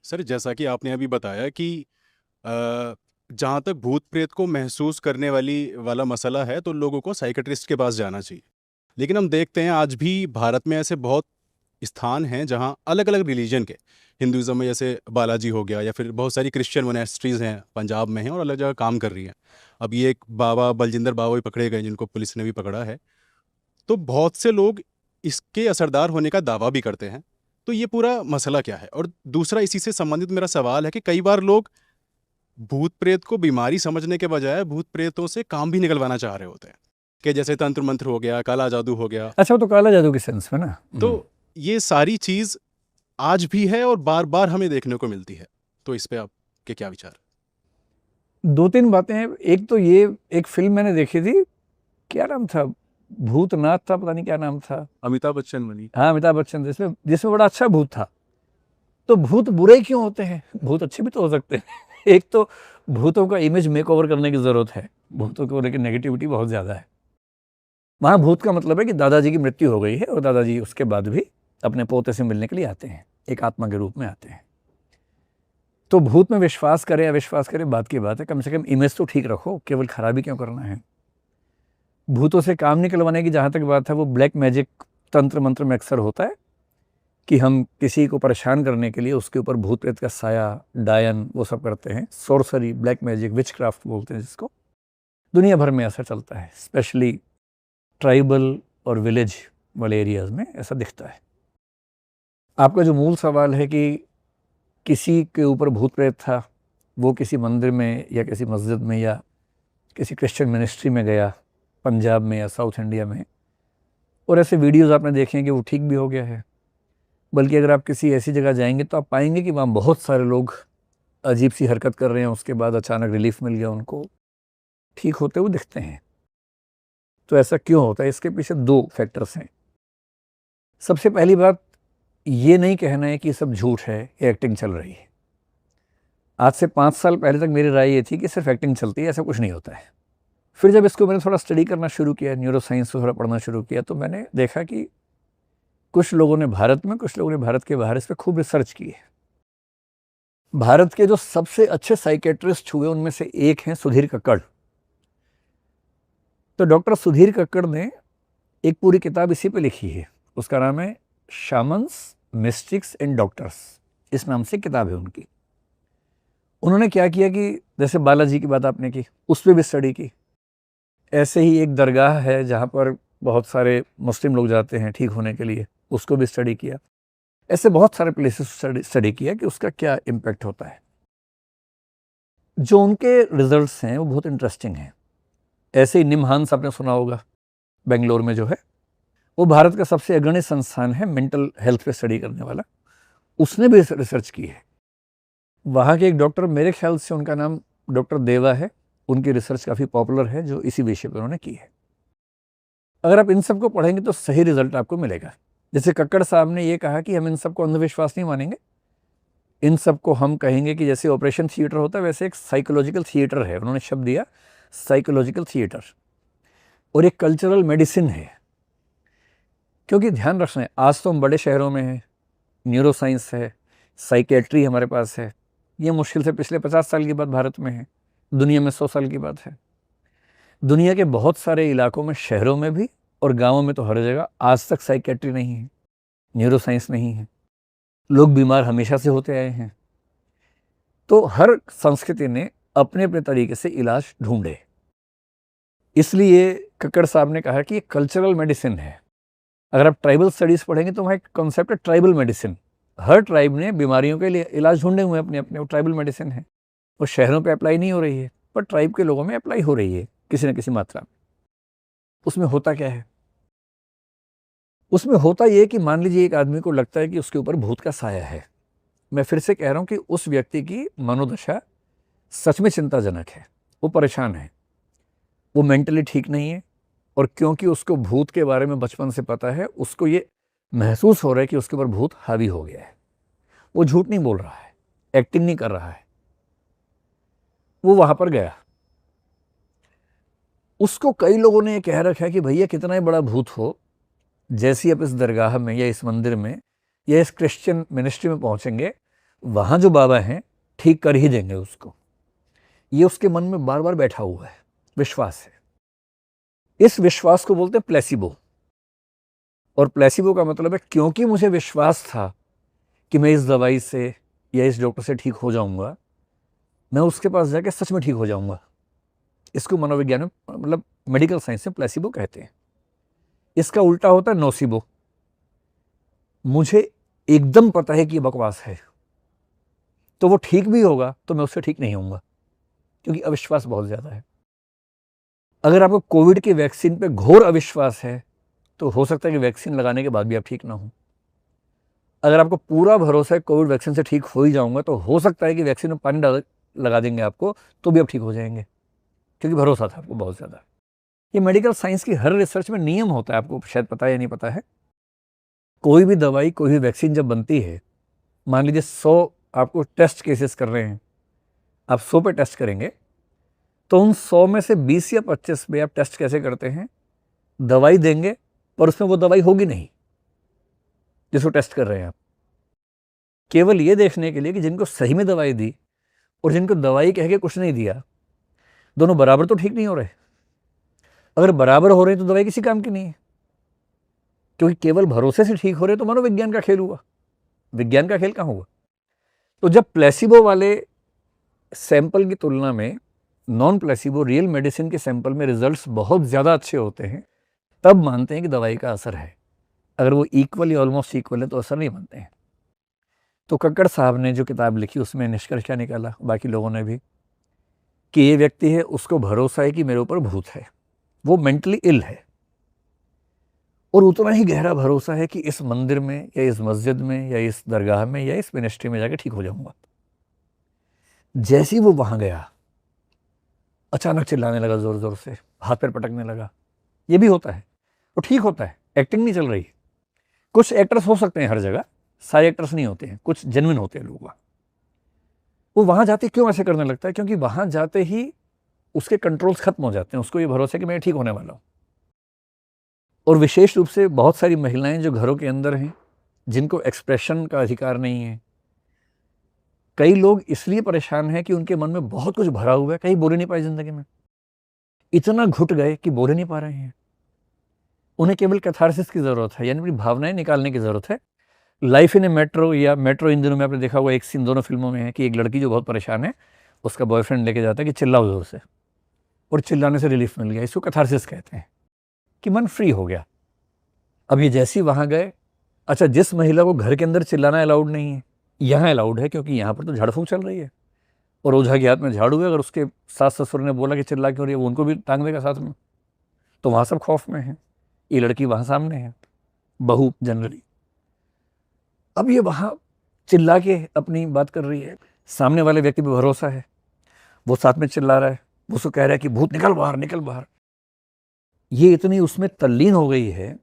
Sir, जैसा कि आपने अभी बताया कि जहाँ तक भूत प्रेत को महसूस करने वाला मसला है तो लोगों को साइकियाट्रिस्ट के पास जाना चाहिए। लेकिन हम देखते हैं आज भी भारत में ऐसे बहुत स्थान हैं जहाँ अलग अलग रिलीजन के, हिंदुज़म में जैसे बालाजी हो गया, या फिर बहुत सारी क्रिश्चियन मोनेस्ट्रीज़ हैं पंजाब में हैं और अलग जगह काम कर रही हैं। अब ये एक बाबा बलजिंदर बाबा भी पकड़े गए जिनको पुलिस ने भी पकड़ा है। तो बहुत से लोग इसके असरदार होने का दावा भी करते हैं। तो ये पूरा मसला क्या है? और दूसरा इसी से संबंधित मेरा सवाल है कि कई बार लोग भूत प्रेत को बीमारी समझने के बजाय भूत प्रेतों से काम भी निकलवाना चाह रहे होते हैं, कि जैसे तंत्र मंत्र हो गया, काला जादू हो गया। अच्छा, वो तो काला जादू के सेंस में ना। तो ये सारी चीज आज भी है और बार बार हमें देखने को मिलती है। तो इस पे आपके क्या विचार? दो तीन बातें हैं। एक तो ये, एक फिल्म मैंने देखी थी, क्या नाम था, भूतनाथ था, पता नहीं क्या नाम था। अमिताभ बच्चन बनी। हाँ, अमिताभ बच्चन, जिसमें बड़ा अच्छा भूत था। तो भूत बुरे क्यों होते हैं? भूत अच्छे भी तो हो सकते हैं। एक तो भूतों का इमेज मेक ओवर करने की जरूरत है। भूतों को लेकर नेगेटिविटी बहुत ज्यादा है। वहां भूत का मतलब है कि दादाजी की मृत्यु हो गई है और दादाजी उसके बाद भी अपने पोते से मिलने के लिए आते हैं, एक आत्मा के रूप में आते हैं। तो भूत में विश्वास करे या विश्वास करे बात की बात है, कम से कम इमेज तो ठीक रखो, केवल खराबी क्यों करना है। भूतों से काम निकलवाने की जहाँ तक बात है, वो ब्लैक मैजिक, तंत्र मंत्र में अक्सर होता है कि हम किसी को परेशान करने के लिए उसके ऊपर भूत प्रेत का साया, डायन, वो सब करते हैं। सोर्सरी, ब्लैक मैजिक, विच क्राफ्ट बोलते हैं जिसको। दुनिया भर में ऐसा चलता है, स्पेशली ट्राइबल और विलेज वाले एरियाज में ऐसा दिखता है। आपका जो मूल सवाल है कि किसी के ऊपर भूत प्रेत था, वो किसी मंदिर में या किसी मस्जिद में या किसी क्रिश्चियन मिनिस्ट्री में गया, पंजाब में या साउथ इंडिया में, और ऐसे वीडियोस आपने देखे हैं कि वो ठीक भी हो गया है। बल्कि अगर आप किसी ऐसी जगह जाएंगे तो आप पाएंगे कि वहाँ बहुत सारे लोग अजीब सी हरकत कर रहे हैं, उसके बाद अचानक रिलीफ मिल गया, उनको ठीक होते हुए दिखते हैं। तो ऐसा क्यों होता है? इसके पीछे दो फैक्टर्स हैं। सबसे पहली बात, ये नहीं कहना है कि सब झूठ है, ये एक्टिंग चल रही है। आज से 5 साल पहले तक मेरी राय ये थी कि सिर्फ एक्टिंग चलती है, ऐसा कुछ नहीं होता है। फिर जब इसको मैंने थोड़ा स्टडी करना शुरू किया, न्यूरो साइंस को थोड़ा पढ़ना शुरू किया, तो मैंने देखा कि कुछ लोगों ने भारत में, कुछ लोगों ने भारत के बाहर इस पर खूब रिसर्च की है। भारत के जो सबसे अच्छे साइकेट्रिस्ट हुए उनमें से एक हैं सुधीर कक्कड़। तो डॉक्टर सुधीर कक्कड़ ने एक पूरी किताब इसी पे लिखी है। उसका नाम है शामन्स, मिस्टिक्स एंड डॉक्टर्स, इस नाम से किताब है उनकी। उन्होंने क्या किया कि जैसे बालाजी की बात आपने की, उस पर भी स्टडी की। ऐसे ही एक दरगाह है जहाँ पर बहुत सारे मुस्लिम लोग जाते हैं ठीक होने के लिए, उसको भी स्टडी किया। ऐसे बहुत सारे प्लेसेस स्टडी किया कि उसका क्या इम्पैक्ट होता है। जो उनके रिजल्ट्स हैं वो बहुत इंटरेस्टिंग हैं। ऐसे ही निमहांस आपने सुना होगा, बेंगलोर में जो है, वो भारत का सबसे अग्रणी संस्थान है मेंटल हेल्थ पे स्टडी करने वाला। उसने भी रिसर्च की है। वहाँ के एक डॉक्टर, मेरे ख्याल से उनका नाम डॉक्टर देवा है, उनकी रिसर्च काफ़ी पॉपुलर है जो इसी विषय पर उन्होंने की है। अगर आप इन सब को पढ़ेंगे तो सही रिजल्ट आपको मिलेगा। जैसे कक्कड़ साहब ने ये कहा कि हम इन सबको अंधविश्वास नहीं मानेंगे, इन सबको हम कहेंगे कि जैसे ऑपरेशन थिएटर होता है वैसे एक साइकोलॉजिकल थिएटर है। उन्होंने शब्द दिया साइकोलॉजिकल थिएटर, और एक कल्चरल मेडिसिन है। क्योंकि ध्यान रखना है, आज तो हम बड़े शहरों में हैं, न्यूरो साइंस है, साइकेट्री हमारे पास है। ये मुश्किल से पिछले 50 साल की बात भारत में है, दुनिया में 100 साल की बात है। दुनिया के बहुत सारे इलाकों में, शहरों में भी और गाँवों में तो हर जगह आज तक साइकेट्री नहीं है, न्यूरो साइंस नहीं है। लोग बीमार हमेशा से होते आए हैं। तो हर संस्कृति ने अपने अपने तरीके से इलाज ढूंढे। इसलिए कक्कड़ साहब ने कहा कि ये कल्चरल मेडिसिन है। अगर आप ट्राइबल स्टडीज पढ़ेंगे तो वहाँ एक कॉन्सेप्ट है ट्राइबल मेडिसिन। हर ट्राइब ने बीमारियों के लिए इलाज ढूंढे हुए अपने अपने, वो ट्राइबल मेडिसिन है। वो शहरों पे अप्लाई नहीं हो रही है, पर ट्राइब के लोगों में अप्लाई हो रही है किसी न किसी मात्रा में। उसमें होता क्या है? उसमें होता ये कि मान लीजिए एक आदमी को लगता है कि उसके ऊपर भूत का साया है। मैं फिर से कह रहा हूं कि उस व्यक्ति की मनोदशा सच में चिंताजनक है, वो परेशान है, वो मेंटली ठीक नहीं है। और क्योंकि उसको भूत के बारे में बचपन से पता है, उसको ये महसूस हो रहा है कि उसके ऊपर भूत हावी हो गया है। वो झूठ नहीं बोल रहा है, एक्टिंग नहीं कर रहा है, वो वहां पर गया। उसको कई लोगों ने ये कह रखा है कि भैया कितना ही बड़ा भूत हो, जैसे ही आप इस दरगाह में या इस मंदिर में या इस क्रिश्चियन मिनिस्ट्री में पहुंचेंगे, वहाँ जो बाबा हैं ठीक कर ही देंगे उसको, ये उसके मन में बार बार बैठा हुआ है, विश्वास है। इस विश्वास को बोलते हैं प्लेसिबो। और प्लेसिबो का मतलब है क्योंकि मुझे विश्वास था कि मैं इस दवाई से या इस डॉक्टर से ठीक हो जाऊंगा, मैं उसके पास जाके सच में ठीक हो जाऊंगा। इसको मनोविज्ञान में, मतलब मेडिकल साइंस में, प्लेसिबो कहते हैं। इसका उल्टा होता है नोसिबो। मुझे एकदम पता है कि ये बकवास है, तो वो ठीक भी होगा तो मैं उससे ठीक नहीं होऊंगा, क्योंकि अविश्वास बहुत ज्यादा है। अगर आपको कोविड की वैक्सीन पे घोर अविश्वास है तो हो सकता है कि वैक्सीन लगाने के बाद भी आप ठीक ना हो। अगर आपको पूरा भरोसा है कोविड वैक्सीन से ठीक हो ही जाऊंगा, तो हो सकता है कि वैक्सीन में पानी डाल लगा देंगे आपको तो भी आप ठीक हो जाएंगे, क्योंकि भरोसा था आपको बहुत ज़्यादा। ये मेडिकल साइंस की हर रिसर्च में नियम होता है, आपको शायद पता है या नहीं पता है। कोई भी दवाई, कोई भी वैक्सीन जब बनती है, मान लीजिए 100 आपको टेस्ट केसेस कर रहे हैं, आप 100 पे टेस्ट करेंगे, तो उन 100 में से 20 या 25 पे आप टेस्ट कैसे करते हैं, दवाई देंगे पर उसमें वो दवाई होगी नहीं जिसको टेस्ट कर रहे हैं आप, केवल ये देखने के लिए कि जिनको सही में दवाई दी और जिनको दवाई कह के कुछ नहीं दिया, दोनों बराबर तो ठीक नहीं हो रहे। अगर बराबर हो रहे हैं तो दवाई किसी काम की नहीं है, क्योंकि केवल भरोसे से ठीक हो रहे तो मनोविज्ञान का खेल हुआ, विज्ञान का खेल कहाँ हुआ। तो जब प्लेसिबो वाले सैंपल की तुलना में नॉन प्लेसिबो रियल मेडिसिन के सैंपल में रिजल्ट्स बहुत ज़्यादा अच्छे होते हैं, तब मानते हैं कि दवाई का असर है। अगर वो इक्वल या ऑलमोस्ट इक्वल है तो असर नहीं मानते हैं। तो कक्कड़ साहब ने जो किताब लिखी उसमें निष्कर्ष क्या निकाला, बाकी लोगों ने भी, कि ये व्यक्ति है, उसको भरोसा है कि मेरे ऊपर भूत है, वो मेंटली इल है, और उतना ही गहरा भरोसा है कि इस मंदिर में या इस मस्जिद में या इस दरगाह में या इस मिनिस्ट्री में जाके ठीक हो जाऊंगा। जैसे ही वो वहां गया, अचानक चिल्लाने लगा, जोर जोर से हाथ पैर पटकने लगा। ये भी होता है, वो ठीक होता है, एक्टिंग नहीं चल रही। कुछ एक्टर्स हो सकते हैं हर जगह, सारे एक्टर्स नहीं होते हैं, कुछ जेन्युइन होते हैं लोग। वो वहां जाते क्यों ऐसे करने लगता है, क्योंकि वहां जाते ही उसके कंट्रोल्स खत्म हो जाते हैं, उसको ये भरोसा है कि मैं ठीक होने वाला हूं। और विशेष रूप से बहुत सारी महिलाएं जो घरों के अंदर हैं, जिनको एक्सप्रेशन का अधिकार नहीं है। कई लोग इसलिए परेशान हैं कि उनके मन में बहुत कुछ भरा हुआ है, कहीं बोल नहीं पाए जिंदगी में, इतना घुट गए कि बोल नहीं पा रहे हैं। उन्हें केवल कैथारसिस की जरूरत है, यानी अपनी भावनाएं निकालने की जरूरत है। लाइफ इन ए मेट्रो या मेट्रो इन दिनों में आपने देखा होगा, एक सीन दोनों फिल्मों में है कि एक लड़की जो बहुत परेशान है, उसका बॉयफ्रेंड लेके जाता है कि चिल्लाओ जोर से, और चिल्लाने से रिलीफ मिल गया। इसको कैथारसिस कहते हैं, कि मन फ्री हो गया। अब ये जैसे ही वहां गए, अच्छा, जिस महिला को घर के अंदर चिल्लाना अलाउड नहीं है, यहाँ अलाउड है, क्योंकि यहाँ पर तो झाड़ फूंक चल रही है और ओझा के हाथ में झाड़ू है। अगर उसके सास ससुर ने बोला कि चिल्ला क्यों रही है, वो उनको भी टांग देगा साथ में, तो वहां सब खौफ में है। ये लड़की वहां सामने है, बहू जनरली। अब ये वहां चिल्ला के अपनी बात कर रही है, सामने वाले व्यक्ति पे भरोसा है, वो साथ में चिल्ला रहा है, वो उसको कह रहा है कि भूत निकल बाहर, निकल बाहर। ये इतनी उसमें तल्लीन हो गई है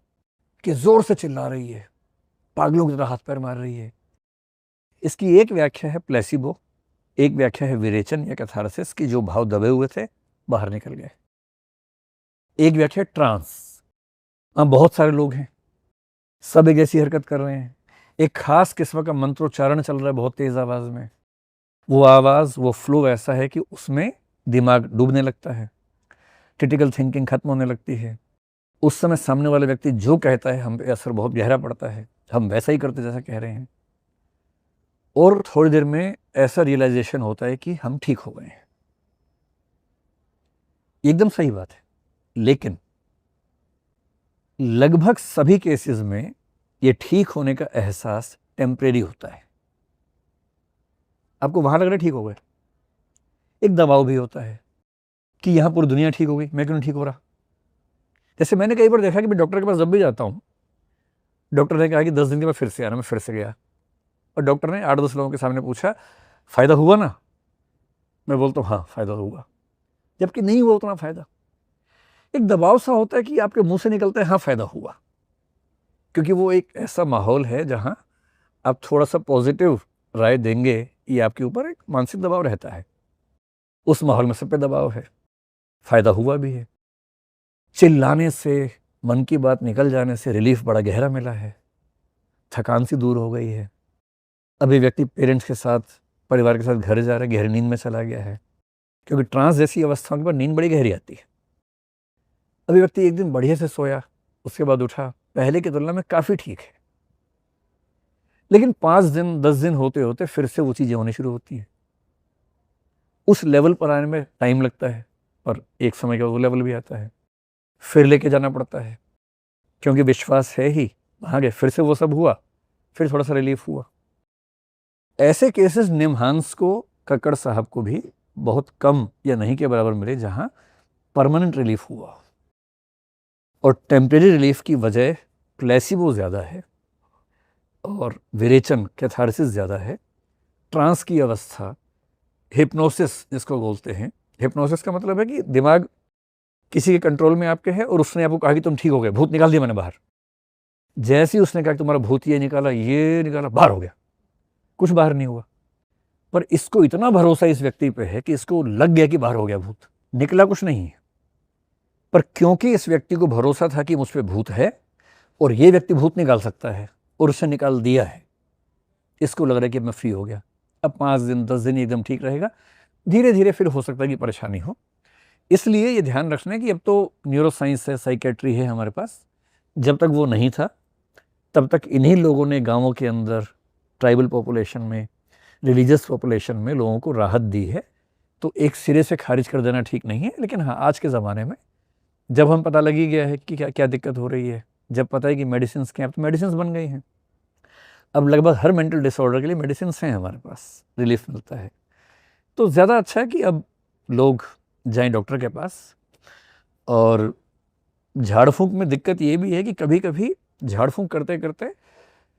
कि जोर से चिल्ला रही है, पागलों की तरह हाथ पैर मार रही है। इसकी एक व्याख्या है प्लेसिबो, एक व्याख्या है विरेचन या कैथारसिस, की जो भाव दबे हुए थे बाहर निकल गए। एक व्याख्या है ट्रांस। बहुत सारे लोग हैं, सब एक जैसी हरकत कर रहे हैं, एक खास किस्म का मंत्रोच्चारण चल रहा है बहुत तेज आवाज में। वो आवाज, वो फ्लो ऐसा है कि उसमें दिमाग डूबने लगता है, क्रिटिकल थिंकिंग खत्म होने लगती है। उस समय सामने वाले व्यक्ति जो कहता है हम पे असर बहुत गहरा पड़ता है, हम वैसा ही करते जैसा कह रहे हैं, और थोड़ी देर में ऐसा रियलाइजेशन होता है कि हम ठीक हो गए हैं। एकदम सही बात है, लेकिन लगभग सभी केसेस में ये ठीक होने का एहसास टेम्परेरी होता है। आपको वहां लग रहा है ठीक हो गए, एक दबाव भी होता है कि यहां पूरी दुनिया ठीक हो गई, मैं क्यों नहीं ठीक हो रहा। जैसे मैंने कई बार देखा कि मैं डॉक्टर के पास जब भी जाता हूं, डॉक्टर ने कहा कि 10 दिन के बाद फिर से आना, मैं फिर से गया, और डॉक्टर ने 8-10 लोगों के सामने पूछा, फायदा हुआ ना? मैं बोलता हूँ हाँ फायदा हुआ, जबकि नहीं हुआ उतना फायदा। एक दबाव सा होता है कि आपके मुंह से निकलता है हाँ फायदा हुआ, क्योंकि वो एक ऐसा माहौल है जहां आप थोड़ा सा पॉजिटिव राय देंगे, ये आपके ऊपर एक मानसिक दबाव रहता है। उस माहौल में सब पे दबाव है, फायदा हुआ भी है। चिल्लाने से, मन की बात निकल जाने से रिलीफ बड़ा गहरा मिला है, थकान सी दूर हो गई है, अभी व्यक्ति पेरेंट्स के साथ, परिवार के साथ घर जा रहा है, गहरी नींद में चला गया है, क्योंकि ट्रांस जैसी अवस्थाओं के बाद नींद बड़ी गहरी आती है। अभी व्यक्ति एक दिन बढ़िया से सोया, उसके बाद उठा, पहले की तुलना में काफ़ी ठीक है, लेकिन 5 दिन 10 दिन होते होते फिर से वो चीज़ें होनी शुरू होती हैं। उस लेवल पर आने में टाइम लगता है, और एक समय के बाद वो लेवल भी आता है, फिर लेके जाना पड़ता है, क्योंकि विश्वास है ही, वहाँ गए, फिर से वो सब हुआ, फिर थोड़ा सा रिलीफ हुआ। ऐसे केसेस निमहांस को, कक्कड़ साहब को भी बहुत कम या नहीं के बराबर मिले, जहाँ परमानेंट रिलीफ हुआ। और टेम्परेरी रिलीफ की वजह प्लेसिबो ज़्यादा है और विरेचन, कैथारसिस ज़्यादा है। ट्रांस की अवस्था, हिप्नोसिस जिसको बोलते हैं, हिप्नोसिस का मतलब है कि दिमाग किसी के कंट्रोल में आपके है और उसने आपको कहा कि तुम ठीक हो गए, भूत निकाल दिया मैंने बाहर। जैसे ही उसने कहा कि तुम्हारा भूत ये निकाला, बाहर हो गया, कुछ बाहर नहीं हुआ। पर इसको इतना भरोसा इस व्यक्ति पे है कि इसको लग गया कि बाहर हो गया भूत, निकला कुछ नहीं है। पर क्योंकि इस व्यक्ति को भरोसा था कि मुझ पे भूत है और ये व्यक्ति भूत निकाल सकता है, और उसने निकाल दिया है, इसको लग रहा है कि मैं फ्री हो गया, अब 5 दिन 10 दिन एकदम ठीक रहेगा, धीरे धीरे फिर हो सकता है कि परेशानी हो। इसलिए ये ध्यान रखना है कि अब तो न्यूरोसाइंस है, साइकेट्री है हमारे पास। जब तक वो नहीं था तब तक इन्हीं लोगों ने गाँवों के अंदर, ट्राइबल पॉपुलेशन में, रिलीजियस पॉपुलेशन में लोगों को राहत दी है। तो एक सिरे से खारिज कर देना ठीक नहीं है, लेकिन हाँ, आज के ज़माने में जब हम पता लगी गया है कि क्या क्या दिक्कत हो रही है, जब पता है कि मेडिसिन के, अब तो मेडिसिन बन गई हैं, अब लगभग हर मेंटल डिसऑर्डर के लिए मेडिसिन हैं हमारे पास, रिलीफ मिलता है। तो ज़्यादा अच्छा है कि अब लोग जाएं डॉक्टर के पास। और झाड़ फूंक में दिक्कत ये भी है कि कभी कभी झाड़ फूंक करते करते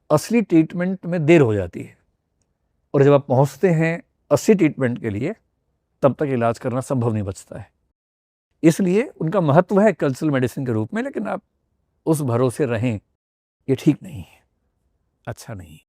असली ट्रीटमेंट में देर हो जाती है, और जब आप पहुंचते हैं असली ट्रीटमेंट के लिए, तब तक इलाज करना संभव नहीं बचता है। इसलिए उनका महत्व है कल्चरल मेडिसिन के रूप में, लेकिन आप उस भरोसे रहें, ये ठीक नहीं है, अच्छा नहीं है।